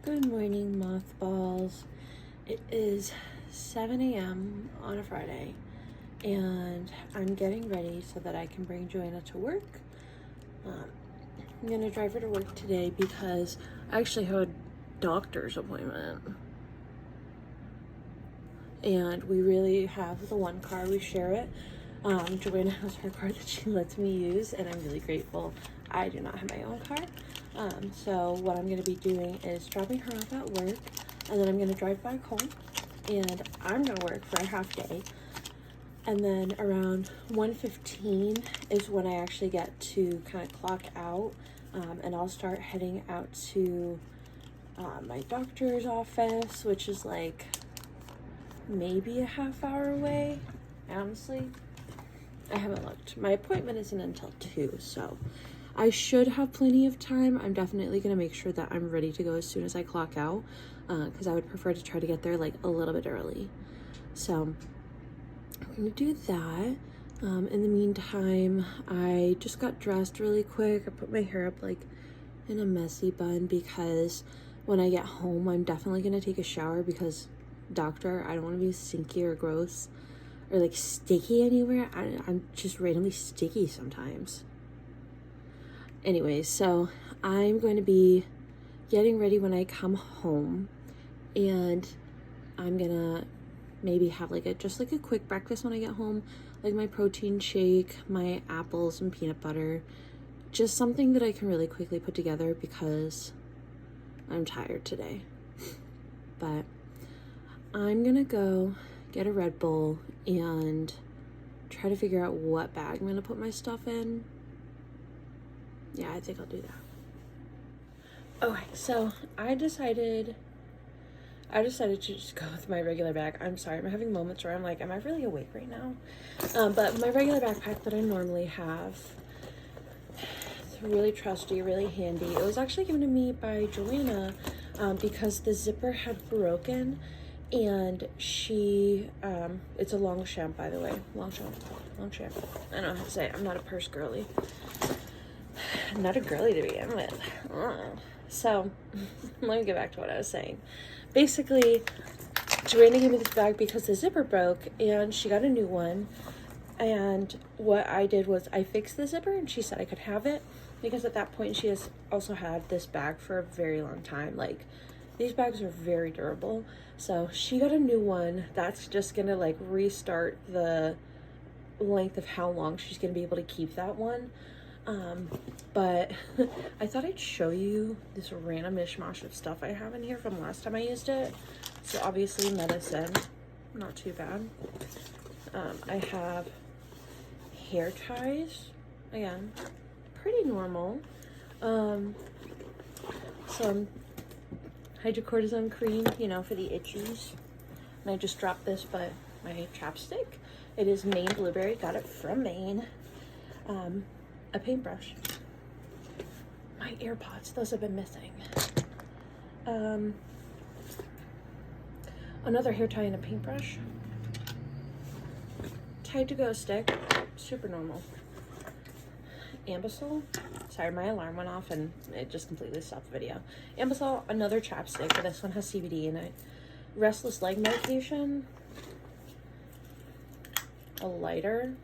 Good morning, mothballs. It is 7 a.m. on a Friday, and I'm getting ready so that I can bring Joanna to work. I'm gonna drive her to work today because I actually have a doctor's appointment. And we really have the one car, we share it. Joanna has her car that she lets me use, and I'm really grateful. I do not have my own car. So what I'm gonna be doing is dropping her off at work, and then I'm gonna drive back home, and I'm gonna work for a half day. And then around 1:15 is when I actually get to kind of clock out, and I'll start heading out to my doctor's office, which is like maybe a half hour away, honestly. I haven't looked. My appointment isn't until 2, so I should have plenty of time. I'm definitely going to make sure that I'm ready to go as soon as I clock out, because I would prefer to try to get there like a little bit early. So I'm going to do that. In the meantime, I just got dressed really quick. I put my hair up like in a messy bun because when I get home, I'm definitely going to take a shower because doctor, I don't want to be stinky or gross or like sticky anywhere. I'm just randomly sticky sometimes. Anyways, so I'm going to be getting ready when I come home, and I'm gonna maybe have like just a quick breakfast when I get home, like my protein shake, my apples and peanut butter, just something that I can really quickly put together because I'm tired today. But I'm gonna go get a Red Bull and try to figure out what bag I'm gonna put my stuff in. Yeah, I think I'll do that. Okay, so I decided to just go with my regular bag. I'm sorry, I'm having moments where I'm like, am I really awake right now? But my regular backpack that I normally have, it's really trusty, really handy. It was actually given to me by Joanna because the zipper had broken, and she, it's a Longchamp, by the way. Longchamp. I don't know how to say it. I'm not a purse girly. I'm not a girly to begin with. So, let me get back to what I was saying. Basically, Joanna gave me this bag because the zipper broke, and she got a new one. And what I did was I fixed the zipper, and she said I could have it because at that point she has also had this bag for a very long time. Like, these bags are very durable. So she got a new one. That's just gonna like restart the length of how long she's gonna be able to keep that one. But I thought I'd show you this random mishmash of stuff I have in here from last time I used it. So obviously medicine, not too bad. I have hair ties, again, pretty normal. Some hydrocortisone cream, you know, for the itchies. And I just dropped this, but my chapstick. It is Maine Blueberry, got it from Maine. A paintbrush. My AirPods, those have been missing. Another hair tie and a paintbrush. Tide to Go stick, super normal. Ambisol, sorry, my alarm went off and it just completely stopped the video. Ambisol, another chapstick, but this one has CBD in it. Restless leg medication. A lighter.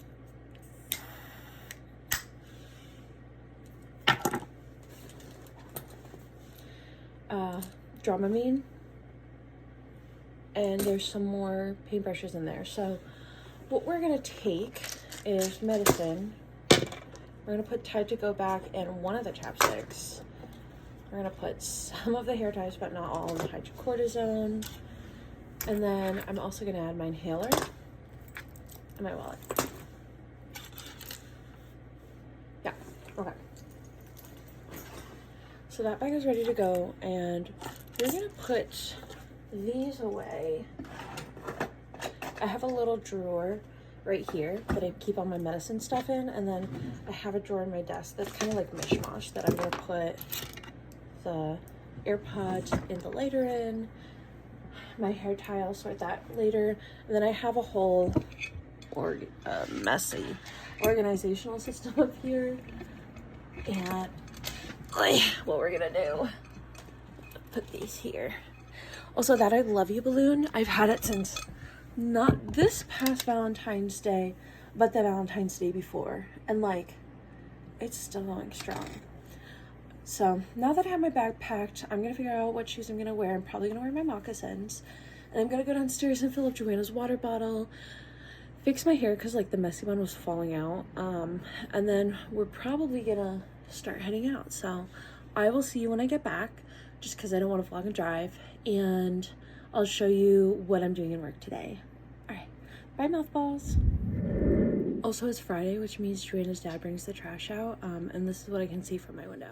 Dramamine, and there's some more paintbrushes in there. So what we're gonna take is medicine. We're gonna put Tide to Go back in one of the chapsticks. We're gonna put some of the hair ties, but not all, in the hydrocortisone. And then I'm also gonna add my inhaler and my wallet. Yeah, okay. So that bag is ready to go, and we're gonna put these away. I have a little drawer right here that I keep all my medicine stuff in, and then I have a drawer in my desk that's kind of like mishmash that I'm gonna put the AirPods in the lighter in, my hair tie, I'll sort that later, and then I have a whole messy organizational system up here. And what we're gonna do, put these here. Also, that I love you balloon, I've had it since not this past Valentine's Day, but the Valentine's Day before. And like, it's still going strong. So now that I have my bag packed, I'm gonna figure out what shoes I'm gonna wear. I'm probably gonna wear my moccasins. And I'm gonna go downstairs and fill up Joanna's water bottle, fix my hair because like the messy one was falling out. And then we're probably gonna start heading out. So I will see you when I get back, just because I don't want to vlog and drive. And I'll show you what I'm doing in work today. All right, bye mouthballs. Also, it's Friday, which means Joanna's dad brings the trash out. And this is what I can see from my window.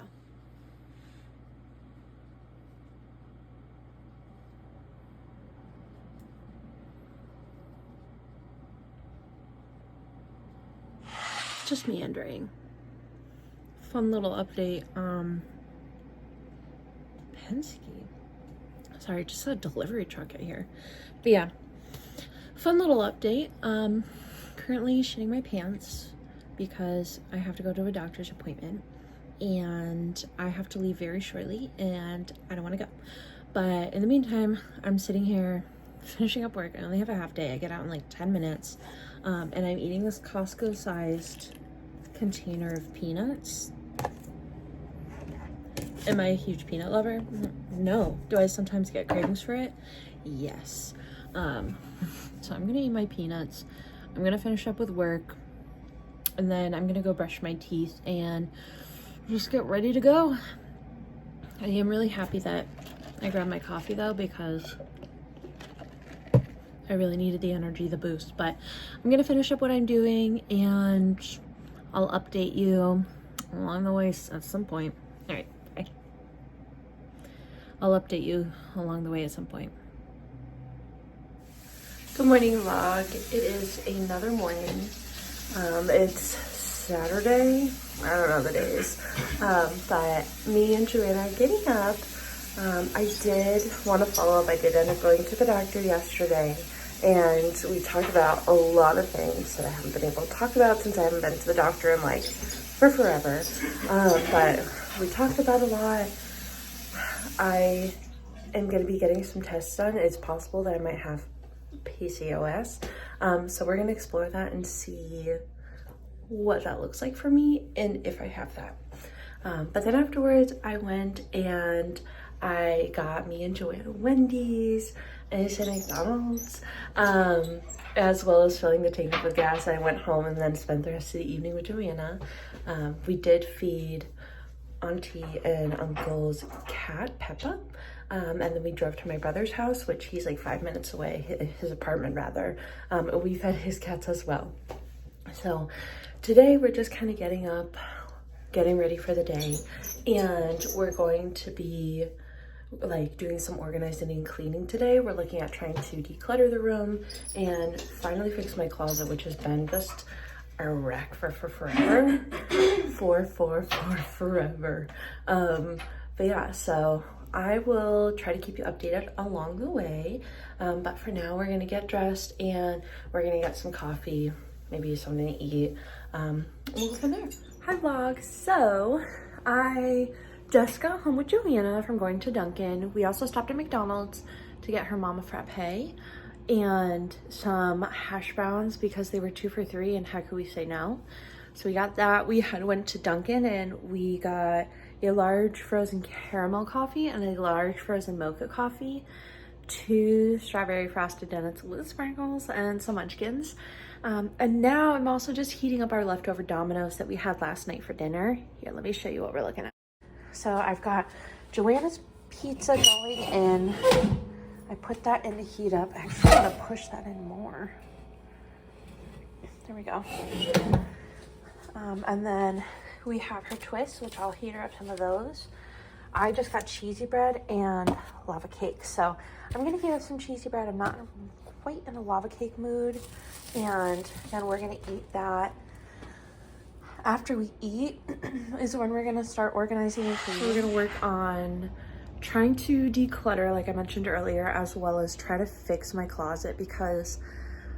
Just meandering. Fun little update. Penske. Sorry, just a delivery truck out here. But yeah, fun little update. Currently shitting my pants because I have to go to a doctor's appointment and I have to leave very shortly and I don't want to go. But in the meantime, I'm sitting here finishing up work. I only have a half day. I get out in like 10 minutes. And I'm eating this Costco-sized container of peanuts. Am I a huge peanut lover? No. Do I sometimes get cravings for it? Yes. So I'm gonna eat my peanuts. I'm gonna finish up with work. And then I'm gonna go brush my teeth and just get ready to go. I am really happy that I grabbed my coffee though, because I really needed the energy, the boost. But I'm gonna finish up what I'm doing and I'll update you along the way at some point. All right. I'll update you along the way at some point. Good morning vlog. It is another morning. It's Saturday. I don't know the days. But me and Joanna are getting up. I did want to follow up. I did end up going to the doctor yesterday and we talked about a lot of things that I haven't been able to talk about since I haven't been to the doctor in like for forever. But we talked about a lot. I am going to be getting some tests done. It's possible that I might have PCOS. So we're going to explore that and see what that looks like for me and if I have that. But then afterwards, I went and I got me and Joanna Wendy's and I said McDonald's, as well as filling the tank up with gas. I went home and then spent the rest of the evening with Joanna. We did feed Auntie and Uncle's cat, Peppa. And then we drove to my brother's house, which he's like 5 minutes away, his apartment rather. And we fed his cats as well. So today we're just kind of getting up, getting ready for the day. And we're going to be like doing some organizing and cleaning today. We're looking at trying to declutter the room and finally fix my closet, which has been just a wreck for forever. Forever. But yeah, so I will try to keep you updated along the way. But for now, we're gonna get dressed and we're gonna get some coffee, maybe something to eat. And we'll go from there. Hi vlog. So I just got home with Joanna from going to Dunkin'. We also stopped at McDonald's to get her mama frappe and some hash browns because they were 2 for $3 and how could we say no? So we got that. We went to Dunkin' and we got a large frozen caramel coffee and a large frozen mocha coffee, 2 strawberry frosted donuts with sprinkles and some munchkins. And now I'm also just heating up our leftover Domino's that we had last night for dinner. Here, let me show you what we're looking at. So I've got Joanna's pizza going in. I put that in to heat up. I actually want to push that in more. There we go. And then we have her twists, which I'll heat her up some of those. I just got cheesy bread and lava cake. So I'm gonna heat up some cheesy bread. I'm not quite in a lava cake mood. And then we're gonna eat that. After we eat is when we're gonna start organizing and cleaning. So we're gonna work on trying to declutter, like I mentioned earlier, as well as try to fix my closet because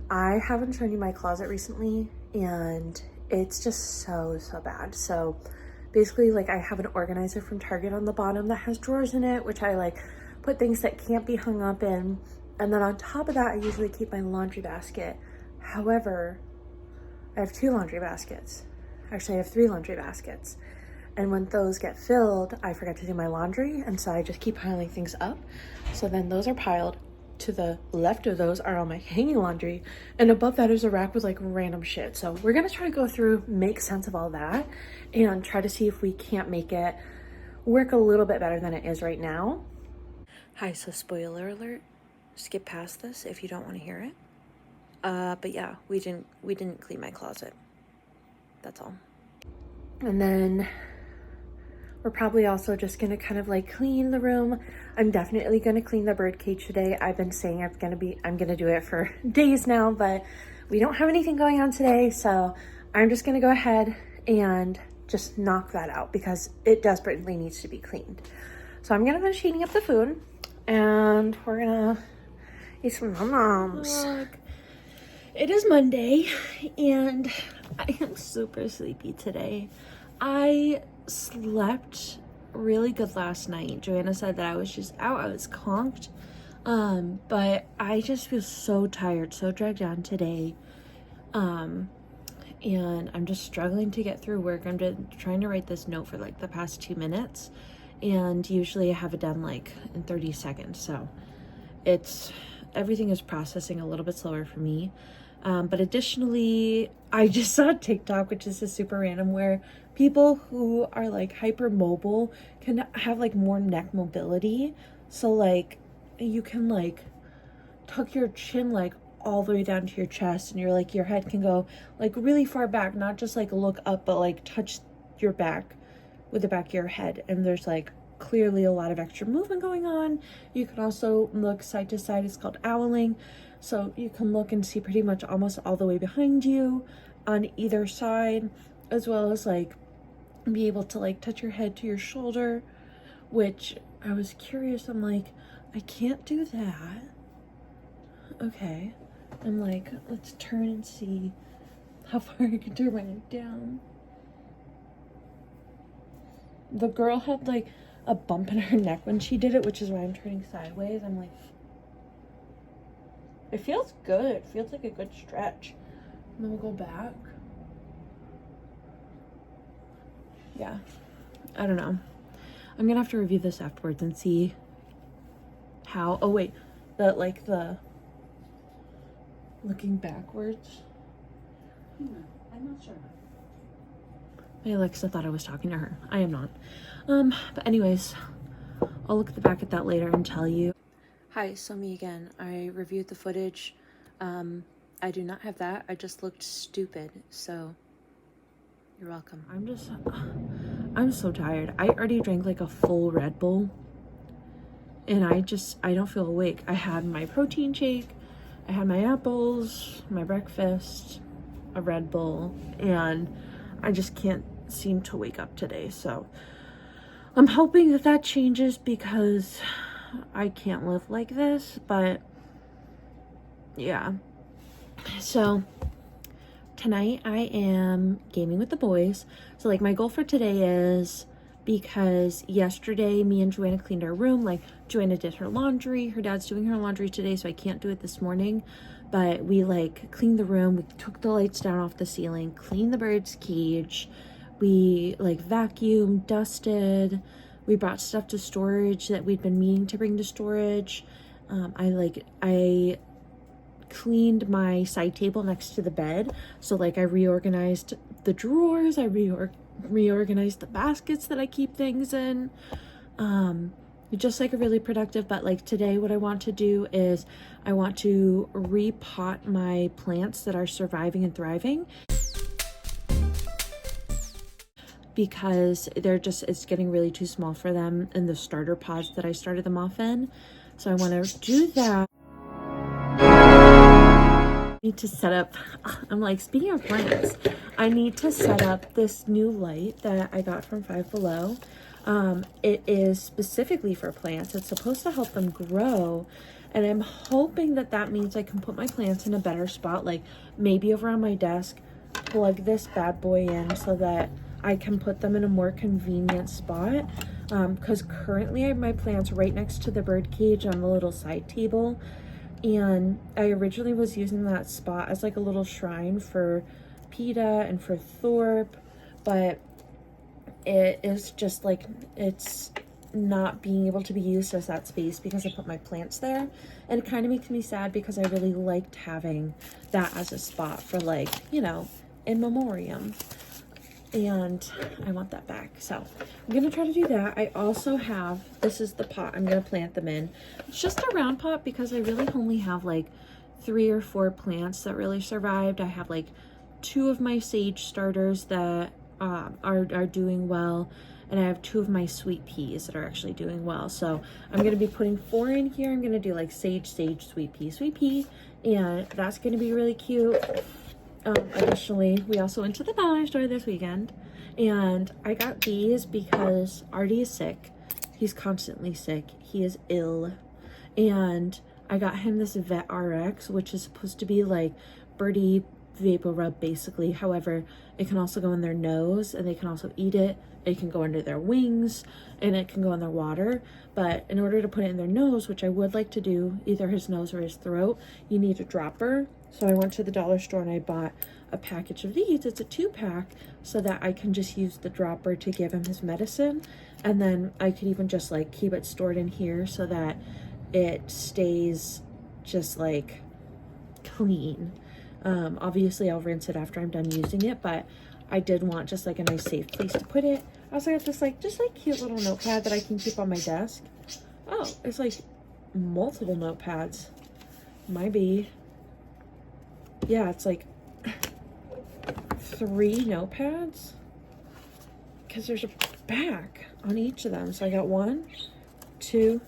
I haven't shown you my closet recently and it's just so bad. So basically, like, I have an organizer from Target on the bottom that has drawers in it, which I like put things that can't be hung up in. And then on top of that, I usually keep my laundry basket. However, I have 2 laundry baskets. Actually, I have 3 laundry baskets. And when those get filled, I forget to do my laundry. And so I just keep piling things up. So then those are piled. To the left of those are all my hanging laundry. And above that is a rack with like random shit. So we're gonna try to go through, make sense of all that, and try to see if we can't make it work a little bit better than it is right now. Hi, so spoiler alert. Skip past this if you don't want to hear it. But yeah, we didn't clean my closet. That's all. And then we're probably also just gonna kind of like clean the room. I'm definitely gonna clean the bird cage today. I've been saying I'm gonna do it for days now, but we don't have anything going on today, so I'm just gonna go ahead and just knock that out because it desperately needs to be cleaned. So I'm gonna finish heating up the food and we're gonna eat some num-nums. It is Monday and I am super sleepy today. I slept really good last night. Joanna said that I was just out, I was conked, but I just feel so tired, so dragged down today, and I'm just struggling to get through work. I'm just trying to write this note for like the past 2 minutes, and usually I have it done like in 30 seconds, so everything is processing a little bit slower for me. But additionally, I just saw TikTok, which is just super random, where people who are like hypermobile can have like more neck mobility. So like you can like tuck your chin like all the way down to your chest, and your head can go like really far back, not just like look up, but like touch your back with the back of your head. And there's like clearly a lot of extra movement going on. You can also look side to side. It's called owling. So you can look and see pretty much almost all the way behind you on either side, as well as like be able to like touch your head to your shoulder, which I was curious. I'm like, I can't do that. Okay. I'm like, let's turn and see how far I can turn my neck down. The girl had like a bump in her neck when she did it, which is why I'm turning sideways. I'm like, it feels good. It feels like a good stretch. And then we'll go back. Yeah. I don't know. I'm gonna have to review this afterwards and see how. Oh wait, the looking backwards. I'm not sure. My Alexa thought I was talking to her. I am not. But anyways, I'll look at the back at that later and tell you. Hi, so me again. I reviewed the footage. I do not have that. I just looked stupid, so you're welcome. I'm so tired. I already drank like a full Red Bull, and I don't feel awake. I had my protein shake, I had my apples, my breakfast, a Red Bull, and I just can't seem to wake up today. So I'm hoping that changes because I can't live like this. But yeah, so tonight I am gaming with the boys. So like my goal for today is, because yesterday me and Joanna cleaned our room. Like Joanna did her laundry, her dad's doing her laundry today, so I can't do it this morning, but we like cleaned the room, we took the lights down off the ceiling, cleaned the bird's cage, we like vacuumed, dusted, we brought stuff to storage that we'd been meaning to bring to storage. I cleaned my side table next to the bed, so like I reorganized the drawers, I reorganized the baskets that I keep things in. Just like a really productive. But like today what I want to do is I want to repot my plants that are surviving and thriving, because it's getting really too small for them in the starter pods that I started them off in. So I want to do that. I need to set up, I'm like, speaking of plants, I need to set up this new light that I got from Five Below. It is specifically for plants. It's supposed to help them grow, and I'm hoping that means I can put my plants in a better spot, like maybe over on my desk, plug this bad boy in so that I can put them in a more convenient spot. because currently I have my plants right next to the bird cage on the little side table, and I originally was using that spot as like a little shrine for PETA and for Thorpe, but it is just like, it's not being able to be used as that space because I put my plants there, and it kind of makes me sad because I really liked having that as a spot for, like, you know, in memoriam, and I want that back. So I'm gonna try to do that. I also have, this is the pot I'm gonna plant them in. It's just a round pot because I really only have like 3 or 4 plants that really survived. I have like 2 of my sage starters that are doing well, and I have 2 of my sweet peas that are actually doing well. So I'm going to be putting 4 in here. I'm going to do like sage, sweet pea, and that's going to be really cute. Additionally, we also went to the dollar store this weekend, and I got these because Artie is sick. He's constantly sick. He is ill, and I got him this Vet RX, which is supposed to be like birdie vapor rub basically. However, it can also go in their nose, and they can also eat it. It can go under their wings, and it can go in their water. But in order to put it in their nose, which I would like to do, either his nose or his throat, you need a dropper. So I went to the dollar store and I bought a package of these. It's a 2-pack, so that I can just use the dropper to give him his medicine, and then I could even just like keep it stored in here so that it stays just like clean. Obviously I'll rinse it after I'm done using it, but I did want just like a nice safe place to put it. I also got this like just like cute little notepad that I can keep on my desk. Oh, it's like multiple notepads. Might be, yeah, it's like 3 notepads because there's a back on each of them. So I got 1, 2,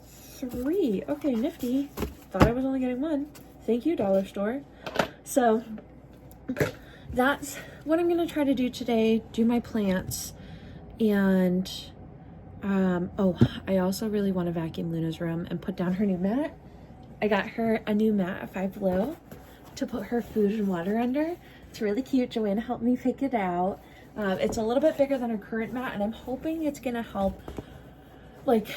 3. Okay, nifty. Thought I was only getting 1. Thank you, dollar store. So that's what I'm gonna try to do today, do my plants. And oh, I also really want to vacuum Luna's room and put down her new mat. I got her a new mat at Five Below to put her food and water under. It's really cute. Joanna helped me pick it out. It's a little bit bigger than her current mat, and I'm hoping it's gonna help like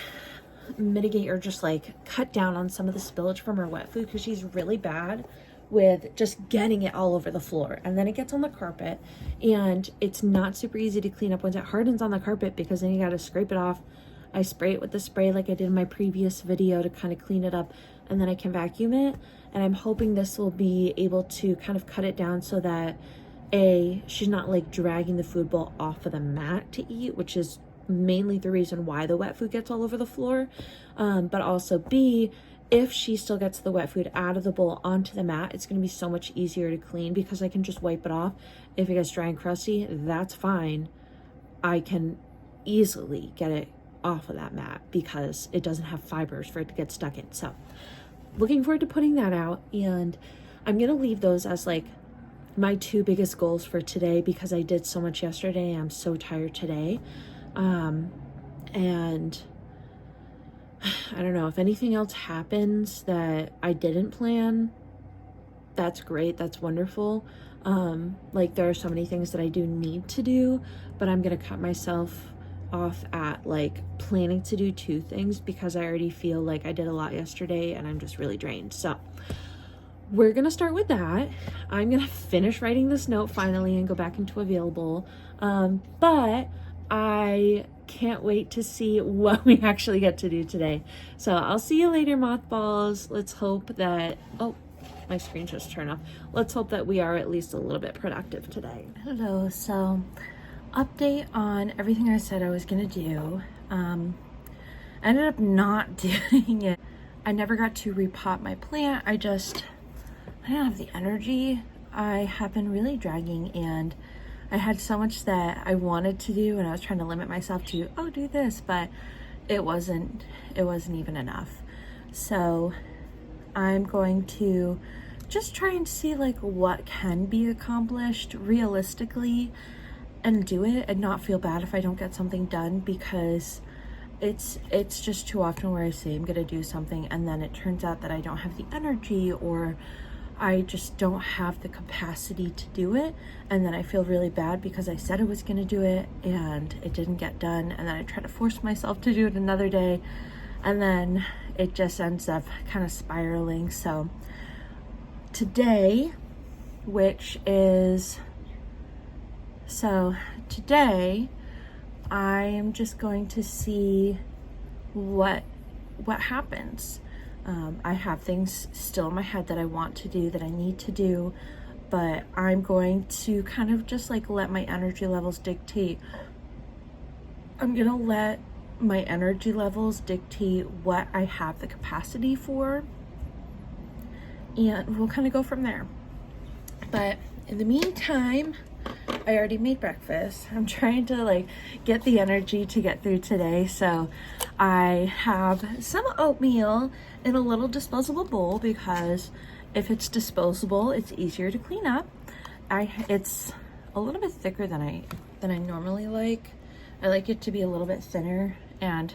mitigate or just like cut down on some of the spillage from her wet food, because she's really bad with just getting it all over the floor, and then it gets on the carpet, and it's not super easy to clean up once it hardens on the carpet, because then you got to scrape it off. I spray it with the spray like I did in my previous video to kind of clean it up, and then I can vacuum it. And I'm hoping this will be able to kind of cut it down so that she's not like dragging the food bowl off of the mat to eat, which is mainly the reason why the wet food gets all over the floor. But also B, if she still gets the wet food out of the bowl onto the mat, it's going to be so much easier to clean because I can just wipe it off. If it gets dry and crusty, that's fine. I can easily get it off of that mat because it doesn't have fibers for it to get stuck in. So looking forward to putting that out, and I'm going to leave those as like my 2 biggest goals for today because I did so much yesterday. I'm so tired today. And I don't know if anything else happens that I didn't plan. That's great. That's wonderful. Like there are so many things that I do need to do, but I'm going to cut myself off at like planning to do 2 things because I already feel like I did a lot yesterday and I'm just really drained. So we're going to start with that. I'm going to finish writing this note finally and go back into available. But I can't wait to see what we actually get to do today. So I'll see you later, mothballs. Let's hope that, oh, my screen just turned off. Let's hope that we are at least a little bit productive today. Hello, so update on everything I said I was gonna do. I ended up not doing it. I never got to repot my plant. I don't have the energy. I have been really dragging, and I had so much that I wanted to do, and I was trying to limit myself to, oh, do this, but it wasn't even enough. So I'm going to just try and see like what can be accomplished realistically and do it, and not feel bad if I don't get something done, because it's just too often where I say I'm gonna do something and then it turns out that I don't have the energy, or I just don't have the capacity to do it. And then I feel really bad because I said I was gonna do it and it didn't get done. And then I try to force myself to do it another day. And then it just ends up kind of spiraling. So today, today I am just going to see what happens. I have things still in my head that I want to do, that I need to do, but I'm going to kind of just like let my energy levels dictate. I'm gonna let my energy levels dictate what I have the capacity for, and we'll kind of go from there. But in the meantime, I already made breakfast. I'm trying to like get the energy to get through today. So I have some oatmeal in a little disposable bowl, because if it's disposable, it's easier to clean up. It's a little bit thicker than I normally like. I like it to be a little bit thinner, and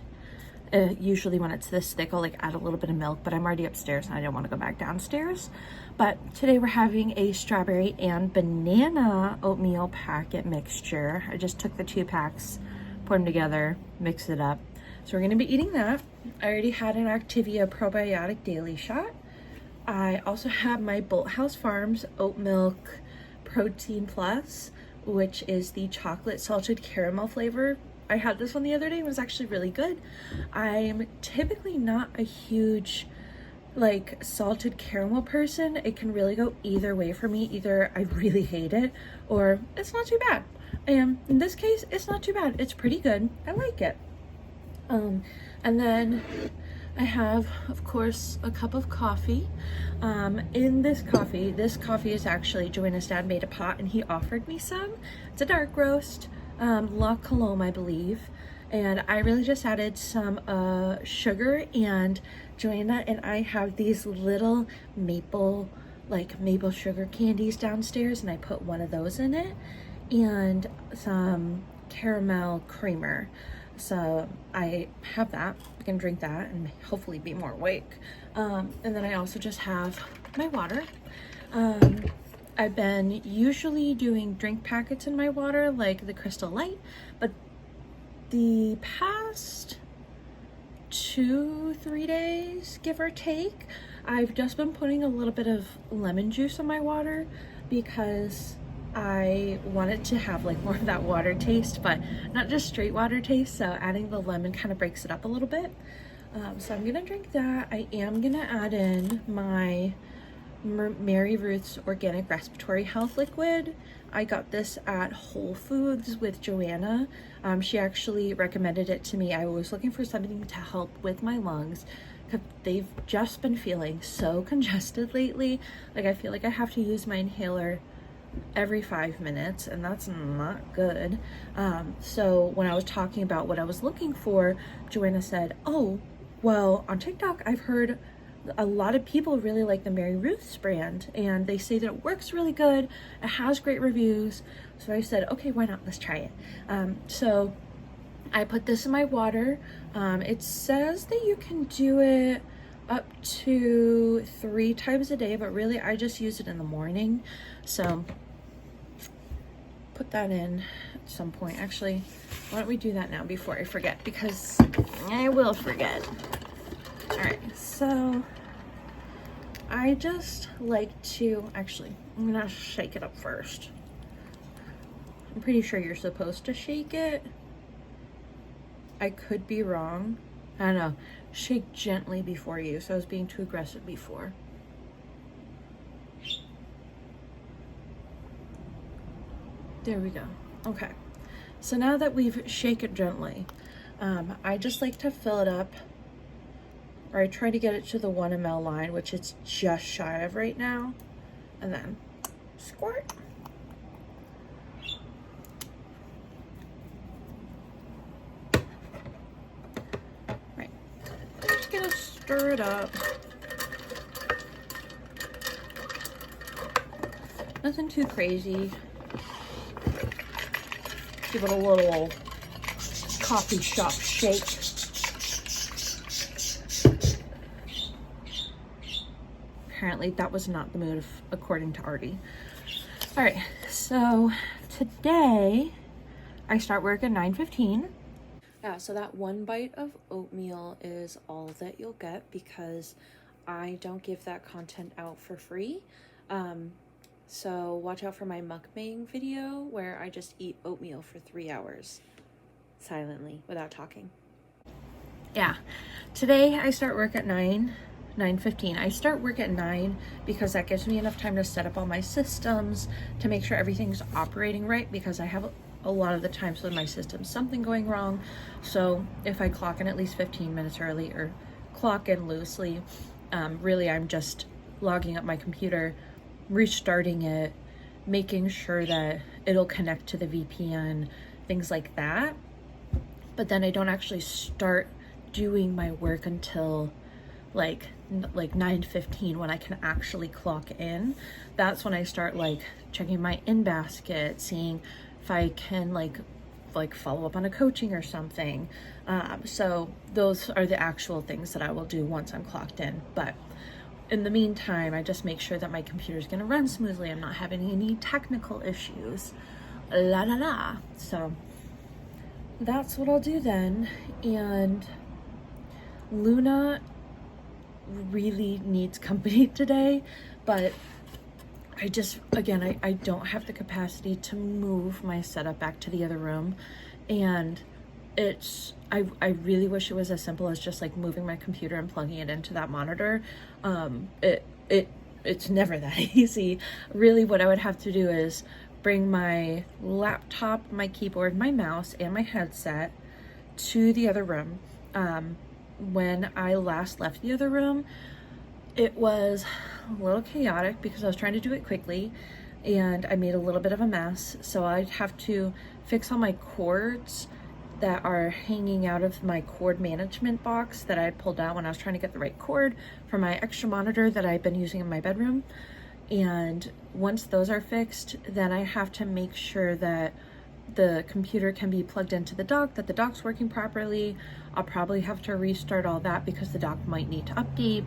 usually when it's this thick, I'll like add a little bit of milk, but I'm already upstairs and I don't want to go back downstairs. But today we're having a strawberry and banana oatmeal packet mixture. I just took the 2 packs, put them together, mix it up. So we're gonna be eating that. I already had an Activia probiotic daily shot. I also have my Bolthouse Farms oat milk protein plus, which is the chocolate salted caramel flavor. I had this one the other day and it was actually really good. I'm typically not a huge like salted caramel person. It can really go either way for me. Either I really hate it or it's not too bad. And in this case, it's not too bad. It's pretty good. I like it. And then I have, of course, a cup of coffee. In this coffee is actually, Joanna's dad made a pot and he offered me some. It's a dark roast, La Colombe, I believe. And I really just added some sugar, and Joanna and I have these little maple sugar candies downstairs, and I put one of those in it and some caramel creamer. So I have that. I can drink that and hopefully be more awake. And then I also just have my water. I've been usually doing drink packets in my water, like the Crystal Light, but the past 2-3 days, give or take, I've just been putting a little bit of lemon juice in my water because I wanted to have like more of that water taste, but not just straight water taste. So adding the lemon kind of breaks it up a little bit. So I'm gonna drink that. I am gonna add in my Mary Ruth's Organic Respiratory Health Liquid. I got this at Whole Foods with Joanna. She actually recommended it to me. I was looking for something to help with my lungs because they've just been feeling so congested lately. Like I feel like I have to use my inhaler every 5 minutes, and that's not good. So when I was talking about what I was looking for, Joanna said, oh, well, on TikTok, I've heard a lot of people really like the Mary Ruth's brand, and they say that it works really good. It has great reviews. So I said, okay, why not? Let's try it. So I put this in my water. It says that you can do it up to 3 times a day, but really I just use it in the morning. So put that in at some point. Actually, why don't we do that now before I forget, because I will forget. All right, so I just like to, actually, I'm gonna shake it up first. I'm pretty sure you're supposed to shake it. I could be wrong. I don't know. Shake gently before you. So I was being too aggressive before. There we go. Okay. So now that we've shaken gently, I just like to fill it up, or I try to get it to the 1 ml line, which it's just shy of right now, and then squirt. Right. Just gonna stir it up. Nothing too crazy. Give it a little coffee shop shake. apparently that was not the move according to Artie. All right, so today I start work at 9:15. Yeah, so that one bite of oatmeal is all that you'll get because I don't give that content out for free. So watch out for my mukbang video where I just eat oatmeal for 3 hours silently without talking. Yeah, today I start work at 9:15. I start work at 9 because that gives me enough time to set up all my systems, to make sure everything's operating right, because I have a lot of the times with my system something going wrong. So if I clock in at least 15 minutes early or clock in loosely, really I'm just logging up my computer, restarting it, making sure that it'll connect to the VPN, things like that. But then I don't actually start doing my work until like 9:15 when I can actually clock in. That's when I start like checking my in basket, seeing if I can like follow up on a coaching or something. So those are the actual things that I will do once I'm clocked in. But in the meantime, I just make sure that my computer is going to run smoothly. I'm not having any technical issues. La la la. So that's what I'll do then. And Luna really needs company today, but I just, again, I don't have the capacity to move my setup back to the other room. And I really wish it was as simple as just like moving my computer and plugging it into that monitor. It's never that easy. Really what I would have to do is bring my laptop, my keyboard, my mouse, and my headset to the other room. When I last left the other room, it was a little chaotic because I was trying to do it quickly and I made a little bit of a mess. So I'd have to fix all my cords that are hanging out of my cord management box that I had pulled out when I was trying to get the right cord for my extra monitor that I've been using in my bedroom. And once those are fixed, then I have to make sure that the computer can be plugged into the dock, that the dock's working properly. I'll probably have to restart all that because the dock might need to update.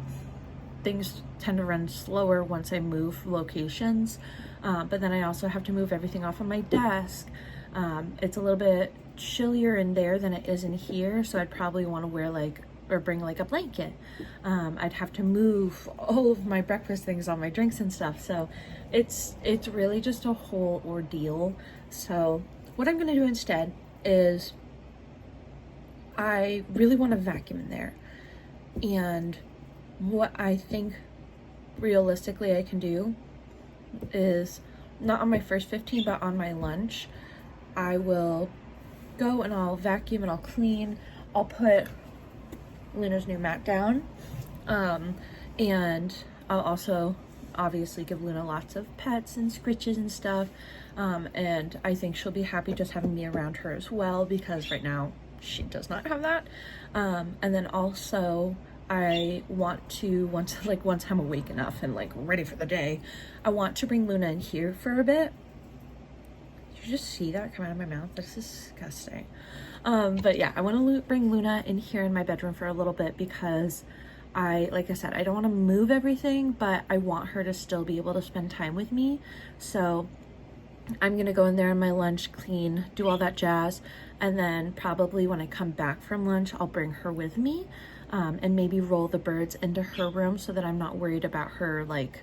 Things tend to run slower once I move locations, but then I also have to move everything off of my desk. It's a little bit chillier in there than it is in here, so I'd probably want to wear bring like a blanket. I'd have to move all of my breakfast things, all my drinks and stuff. So it's really just a whole ordeal. So what I'm gonna do instead is I really want to vacuum in there. And what I think realistically I can do is not on my first 15, but on my lunch, I will go and I'll vacuum and I'll clean. I'll put Luna's new mat down. And I'll also obviously give Luna lots of pets and scritches and stuff. And I think she'll be happy just having me around her as well, because right now she does not have that. And then also I want to, once I'm awake enough and like ready for the day, I want to bring Luna in here for a bit. Did you just see that come out of my mouth? That's disgusting. But yeah, I want to bring Luna in here in my bedroom for a little bit because like I said, I don't want to move everything, but I want her to still be able to spend time with me. So I'm going to go in there on my lunch, clean, do all that jazz. And then probably when I come back from lunch, I'll bring her with me, and maybe roll the birds into her room so that I'm not worried about her like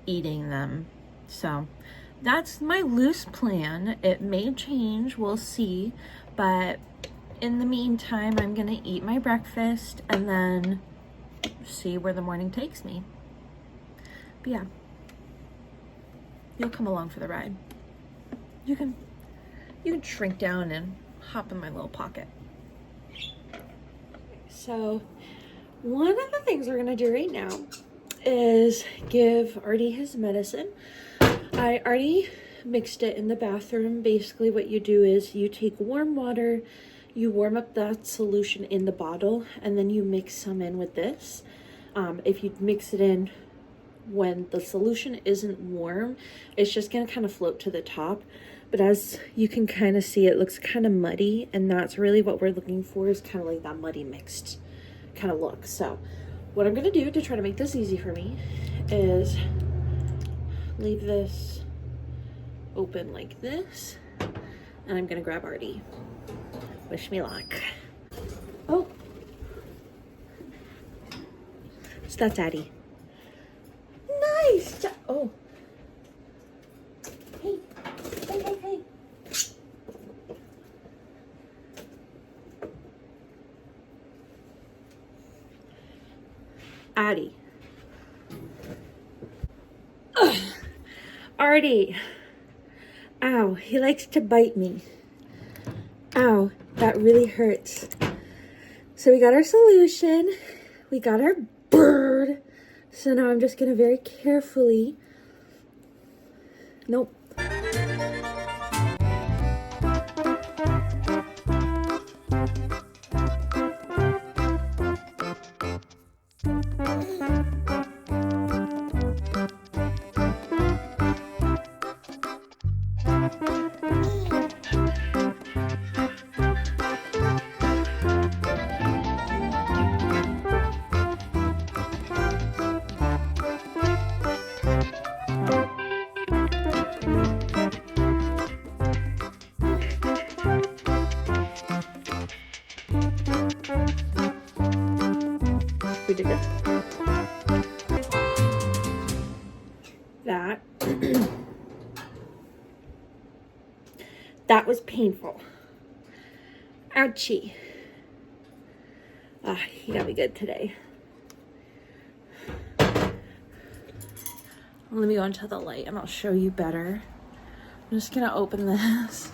eating them. So that's my loose plan. It may change, we'll see. But in the meantime, I'm going to eat my breakfast and then see where the morning takes me. But yeah, you'll come along for the ride. You can shrink down and hop in my little pocket. So one of the things we're gonna do right now is give Artie his medicine. I already mixed it in the bathroom. Basically what you do is you take warm water, you warm up that solution in the bottle, and then you mix some in with this. If you mix it in when the solution isn't warm, it's just gonna kind of float to the top. But as you can kind of see, it looks kind of muddy, and that's really what we're looking for, is kind of like that muddy mixed kind of look. So what I'm gonna do to try to make this easy for me is leave this open like this, and I'm gonna grab Artie. Wish me luck. Oh, so that's Addie. Nice. Oh. Hey, hey, hey, hey. Addie. Ugh. Artie. Ow, he likes to bite me. Ow, that really hurts. So we got our solution. We got our bird. So now I'm just gonna very carefully. Nope. We did it. That. That was painful. Ouchie. Ah, he got me good today. Let me go into the light and I'll show you better. I'm just gonna open this.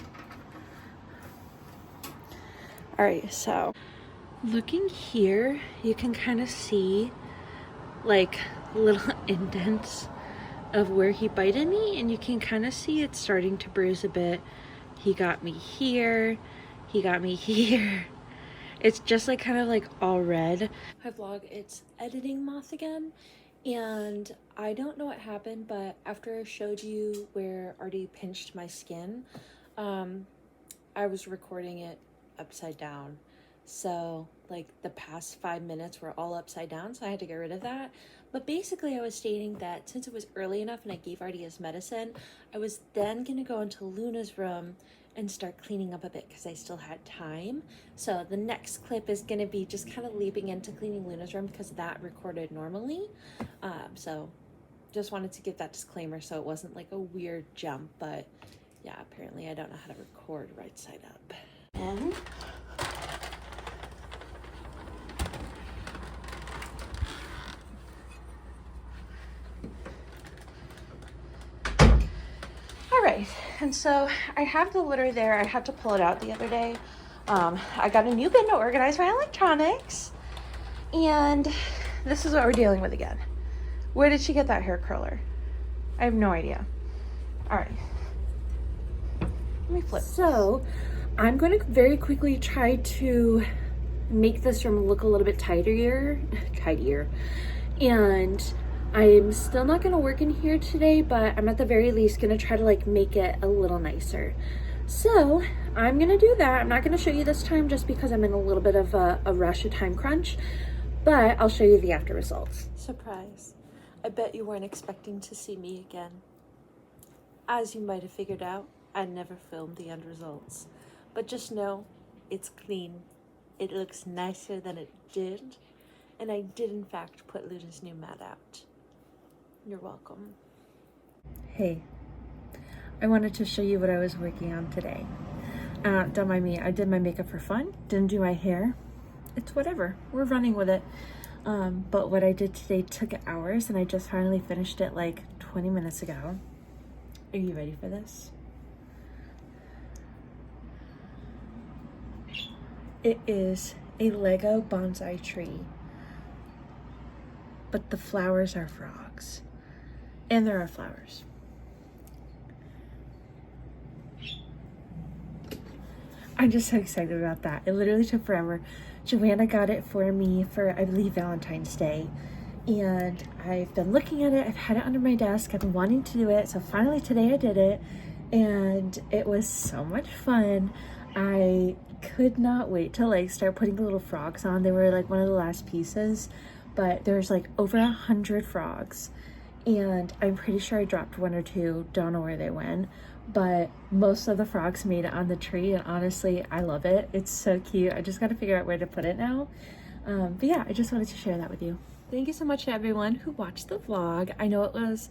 All right, so looking here, you can kind of see like little indents of where he bited me, and you can kind of see it's starting to bruise a bit. He got me here, he got me here. It's just like kind of like all red. Hi vlog, it's editing moth again, and I don't know what happened, but after I showed you where Artie pinched my skin, I was recording it upside down. So like the past 5 minutes were all upside down, so I had to get rid of that. But basically I was stating that since it was early enough and I gave Artie his medicine, I was then gonna go into Luna's room and start cleaning up a bit because I still had time. So the next clip is gonna be just kind of leaping into cleaning Luna's room because that recorded normally. So just wanted to give that disclaimer so it wasn't like a weird jump, but yeah, apparently I don't know how to record right side up. And right, and so I have the litter there. I had to pull it out the other day. I got a new bin to organize my electronics, and this is what we're dealing with again. Where did she get that hair curler? I have no idea. All right, let me flip. So I'm going to very quickly try to make this room look a little bit tidier, and I'm still not gonna work in here today, but I'm at the very least gonna try to like make it a little nicer. So I'm gonna do that. I'm not gonna show you this time just because I'm in a little bit of a rush, a time crunch, but I'll show you the after results. Surprise. I bet you weren't expecting to see me again. As you might have figured out, I never filmed the end results, but just know it's clean. It looks nicer than it did, and I did in fact put Luna's new mat out. You're welcome. Hey, I wanted to show you what I was working on today. Don't mind me, I did my makeup for fun, didn't do my hair. It's whatever, we're running with it. But what I did today took hours, and I just finally finished it like 20 minutes ago. Are you ready for this? It is a Lego bonsai tree, but the flowers are frogs. And there are flowers. I'm just so excited about that. It literally took forever. Joanna got it for me for, I believe, Valentine's Day. And I've been looking at it. I've had it under my desk. I've been wanting to do it. So finally today I did it. And it was so much fun. I could not wait to like start putting the little frogs on. They were like one of the last pieces. but there's like over 100 frogs, and I'm pretty sure I dropped one or two, don't know where they went, but most of the frogs made it on the tree, and honestly, I love it. It's so cute. I just got to figure out where to put it now. But yeah, I just wanted to share that with you. Thank you so much to everyone who watched the vlog. I know it was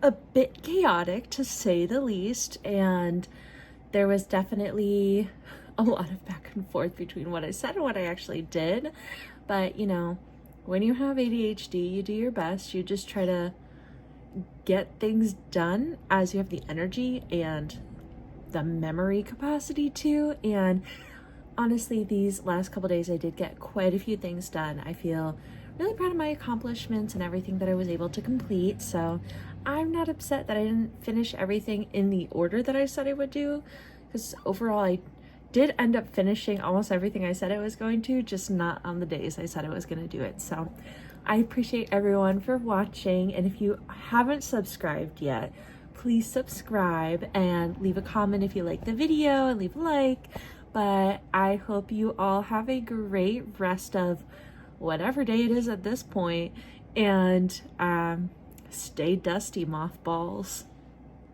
a bit chaotic, to say the least, and there was definitely a lot of back and forth between what I said and what I actually did. But you know, when you have ADHD, you do your best. You just try to get things done as you have the energy and the memory capacity to. And honestly, these last couple days I did get quite a few things done. I feel really proud of my accomplishments and everything that I was able to complete. So I'm not upset that I didn't finish everything in the order that I said I would do, because overall I did end up finishing almost everything I said I was going to, just not on the days I said I was going to do it. So I appreciate everyone for watching, and if you haven't subscribed yet, please subscribe and leave a comment if you like the video and leave a like. But I hope you all have a great rest of whatever day it is at this point, and stay dusty, mothballs.